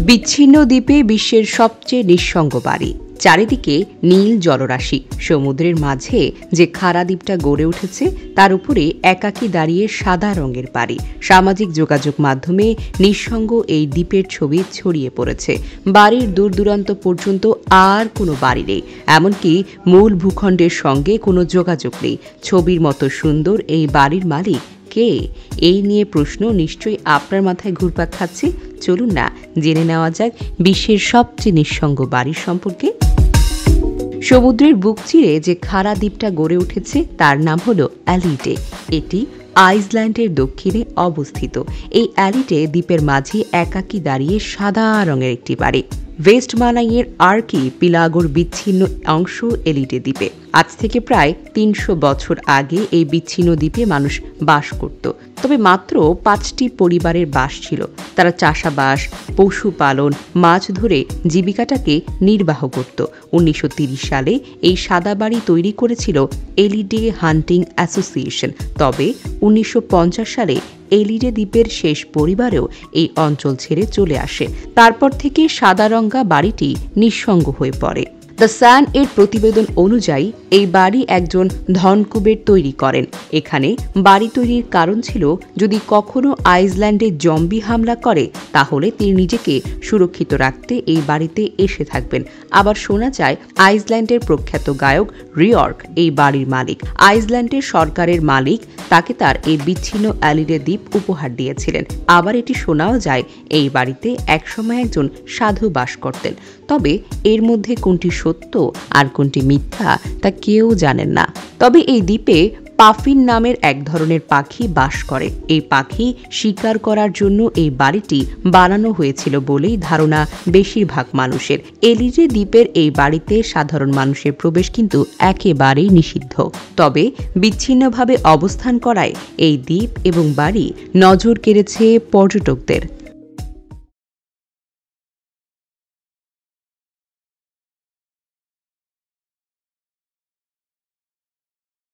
বিচ্ছিন্ন দ্বীপে বিশ্বের সবচেয়ে নিঃসঙ্গ বাড়ি। চারিদিকে নীল জলরাশি, সমুদ্রের মাঝে যে খাড়া দ্বীপটা গড়ে উঠেছে তার উপরে একাকী দাঁড়িয়ে সাদা রঙের বাড়ি। সামাজিক যোগাযোগ মাধ্যমে নিঃসঙ্গ এই দ্বীপের ছবি ছড়িয়ে পড়েছে। বাড়ির দূর দূরান্ত পর্যন্ত আর কোনো বাড়ি নেই, এমনকি মূল ভূখণ্ডের সঙ্গে কোনো যোগাযোগ নেই। ছবির মতো সুন্দর এই বাড়ির মালিক কে? এই নিয়ে প্রশ্ন নিশ্চয়ই আপনার মাথায় ঘুরপাক খাচ্ছে। চলুন না জেনে নেওয়া যাক বিশ্বের সবচেয়ে নিঃসঙ্গ বাড়ির সম্পর্কে। সমুদ্রের বুক চিরে যে খাড়া দ্বীপটা গড়ে উঠেছে তার নাম হলো অ্যালিটে। এটি আইসল্যান্ডের দক্ষিণে অবস্থিত। এই অ্যালিটে দ্বীপের মাঝে একাকী দাঁড়িয়ে সাদা রঙের একটি বাড়ি। ওয়েস্ট মানাইয়ের আর্কি পিলাগোর বিচ্ছিন্ন অংশ এলিটে দ্বীপে। আজ থেকে প্রায় ৩০০ বছর আগে এই বিচ্ছিন্ন দ্বীপে মানুষ বাস করত। তবে মাত্র ৫টি পরিবারের বাস ছিল। তারা চাষাবাস, পশুপালন, মাছ ধরে জীবিকাটাকে নির্বাহ করত। ১৯৩০ সালে এই সাদা বাড়ি তৈরি করেছিল এলিটে হান্টিং অ্যাসোসিয়েশন। তবে ১৯৫০ সালে এলিটে দ্বীপের শেষ পরিবারেও এই অঞ্চল ছেড়ে চলে আসে। তারপর থেকে সাদারঙা বাড়িটি নিঃসঙ্গ হয়ে পড়ে। দ্য সান এর প্রতিবেদন অনুযায়ী এই বাড়ি একজন ধনকুবের তৈরি করেন। এখানে বাড়ি তৈরির কারণ ছিল যদি কখনো আইসল্যান্ডে জম্বি হামলা করে তাহলে তিনি নিজেকে সুরক্ষিত রাখতে এই বাড়িতে এসে থাকবেন। আবার শোনা যায় আইসল্যান্ডের প্রখ্যাত গায়ক রিয়র্ক এই বাড়ির মালিক। আইসল্যান্ডের সরকারের মালিক তাকে তার এই বিচ্ছিন্ন অ্যালিটে দ্বীপ উপহার দিয়েছিলেন। আবার এটি শোনাও যায় এই বাড়িতে একসময় একজন সাধু বাস করতেন। তবে এর মধ্যে কোনটি সত্য আর কোনটি মিথ্যা তা কেউ জানেন না। তবে এই দ্বীপে পাফিন নামের এক ধরনের পাখি বাস করে। এই পাখি শিকার করার জন্য এই বাড়িটি বানানো হয়েছিল বলেই ধারণা বেশিরভাগ মানুষের। এলিটে দ্বীপের এই বাড়িতে সাধারণ মানুষের প্রবেশ কিন্তু একেবারেই নিষিদ্ধ। তবে বিচ্ছিন্নভাবে অবস্থান করায় এই দ্বীপ এবং বাড়ি নজর কেড়েছে পর্যটকদের।